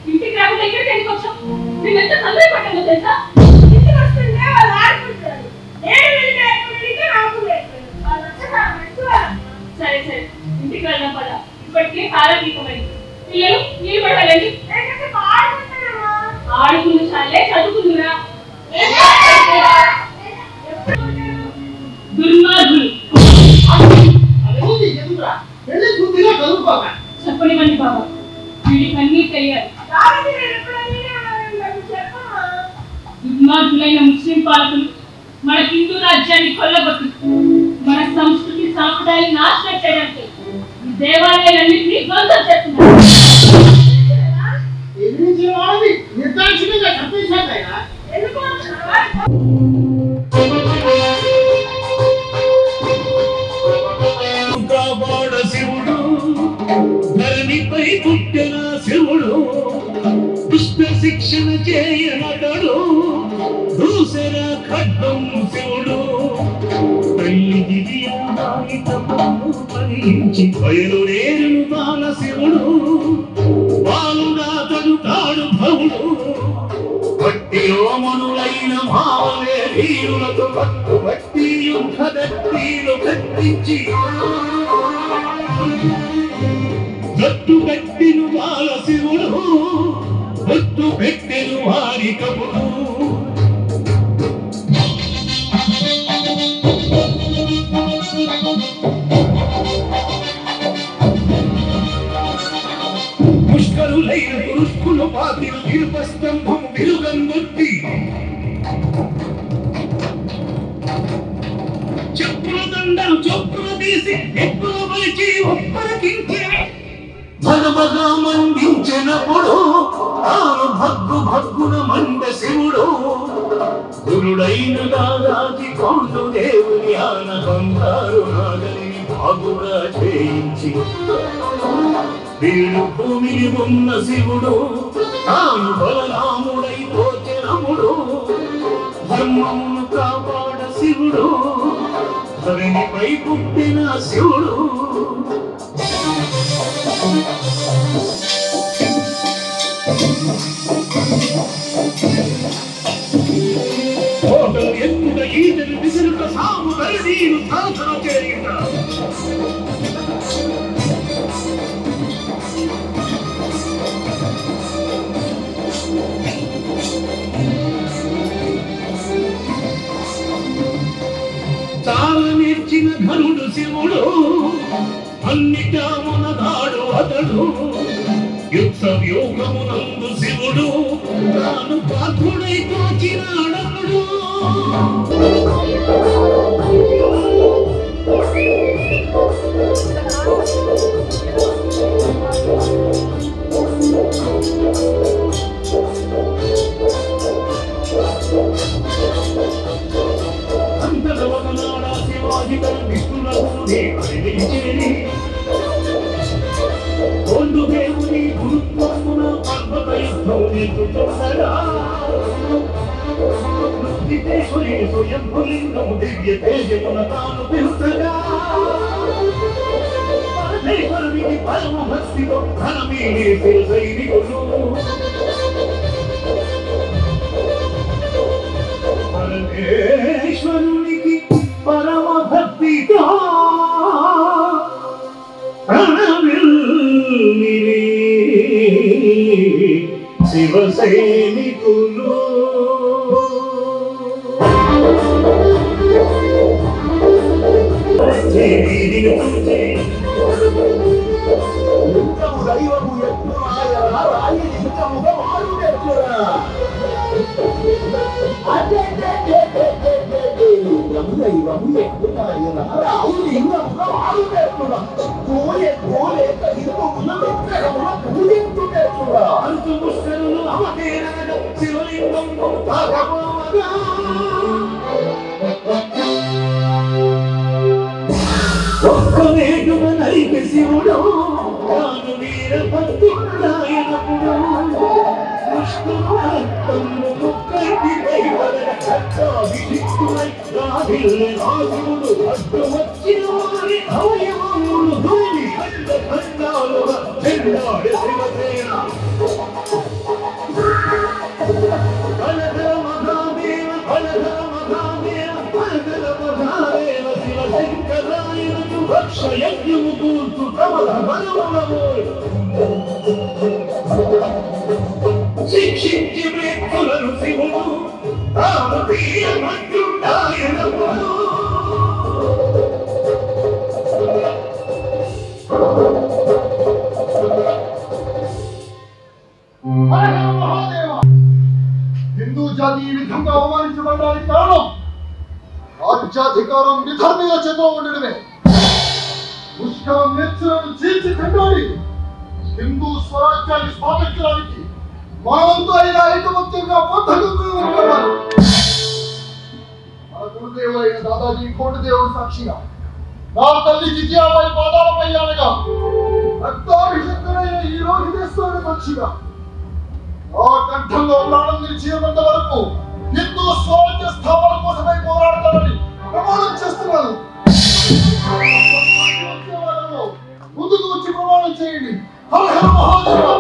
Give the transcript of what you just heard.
ఇంటికి రాకుండా ఇక్కడికి ఎందుకు వచ్చావు? నేను ఎంత తొందర పట్టాను తెలుసా? సరే సరే ఇంటికి వెళ్దాం పద. ఇప్పటికే కాలం దీపమైంది. పిల్లలు నీళ్ళు పట్టాలండి. ఆడుకుందు చాలే, చదువుకుందురా. దుర్మార్గులు చెప్పనివ్వండి బాబా, వీడికన్నీ తెలియాలి. దుర్మార్గులైన ముస్లిం పాలకులు మన హిందూ రాజ్యాన్ని కొల్లగొట్టు మన సంస్కృతి సాంప్రదాయాలు నాశనం చేయడానికి ఈ దేవాలయాలన్నింటినీ ధ్వంసం చేస్తున్నారు. శివుడు ధరణిపై పుట్టిన శివుడు దుష్ట శిక్షణ చేయనతడు దూసర ఖడ్గం శివుడు తల్లి దివ్యాయుధమును బయలుదేరును బాల శివుడు బాలుడాతడు కాడు భవుడు భక్తిలో మనులైన భావలే వీరులకు పట్టు భక్తి యుద్ధ దత్తీలు కట్టించి గట్టు పెట్టిను బాల శివుడు గట్టు పెట్టెను వారి కవుడు పుష్కరులైన పురుష్కులు పాతిరు తిరుపస్తంభం విలుగందొట్టి చెప్పుల దండలు చొప్పులు తీసి ఎప్పులు వలిచి ఒప్పరకించే భగభగా మండించినప్పుడు తాను భగ్గు భగ్గున మండ శివుడు గురుడైన దాదాజి కొండు దేవుని ఆన బంగారు నాగలిని బాగుగా చేయించి వీడు భూమిని ఉన్న శివుడు తాను బలరాముడై తోచనముడు ధర్మమును కాపాడ శివుడు ధరణిపై పుట్టిన శివుడు కోటలు ఎత్తుట ఈతలు విసురుట సాము దళనీరు సాధన చేయుట చాలా నేర్చిన ఘనుడు శివుడు అన్నిటా మనగాడు అతడు యుద్ధ వ్యూహమునందు శివుడు తాను పాత్రుడై తోచినాడతడు అంతగవనాడా శివాజీ విష్ణురఘుని అడిగించేది కొండు దేవుని గురుత్వమున పర్వత యుద్ధం నేర్చుకుంటాడా వృత్తిదేశుని స్వయంభులింగము దివ్య తేజమున తాను పిలుచగా పరమేశ్వరునికి పరమ భక్తితో ధనమీనే సైనికులు పరమేశ్వరునికి పరమ భక్తితో శివ సైనికులు ఒక్కవేటున నైక శివుడు తాను వీరభక్తుడాయనప్పుడు విష్ణుతమ్ము ముక్కటిపై వదన చక్రాభిషిక్తుడై రాధిల్లె రాజుడు అడ్డు వచ్చిన వారి అవయవములు ధూళి ఖండ ఖండాలుగా చెండాడే శివసేన అలధర మహాదేవ అలధర మహాదేవ అలధర మహాదేవ శివశంకరాయను రక్ష యజ్ఞము కూర్చు ప్రబల బలములమోయ్ శిక్షించి మృత్యులను శివుడు రామతీయ మంత్రుడాయనము హిందూ జాతి ఈ విధంగా అవమానించబడడానికి కారణం రాజ్యాధికారం విధర్మీయ చేతిలో ఉండడమే. పుష్కరం నెచ్చులను చీల్చి తింటాడి హిందూ స్వరాజ్యాన్ని స్థాపించడానికి మనవంతు అయిన ఐకమత్యంగా బద్ధకంగా మన గురుదేవులైన దాదాజీ కోటదేవుడు సాక్షిగా నా తల్లి జిజియాబాయి పాదాలపై అనగా రక్తాభిషక్తులైన ఈ రోహితేశ్వరుడు సాక్షిగా ఆ కంఠంలో ప్రాణం నిలిచేంత వరకు హిందూ స్వరాజ్య స్థాపన కోసమై పోరాడతానని ప్రమాణం చేస్తున్నాను. ముందుకు వచ్చి ప్రమాణం చేయండి. హర హర మహాదేవ.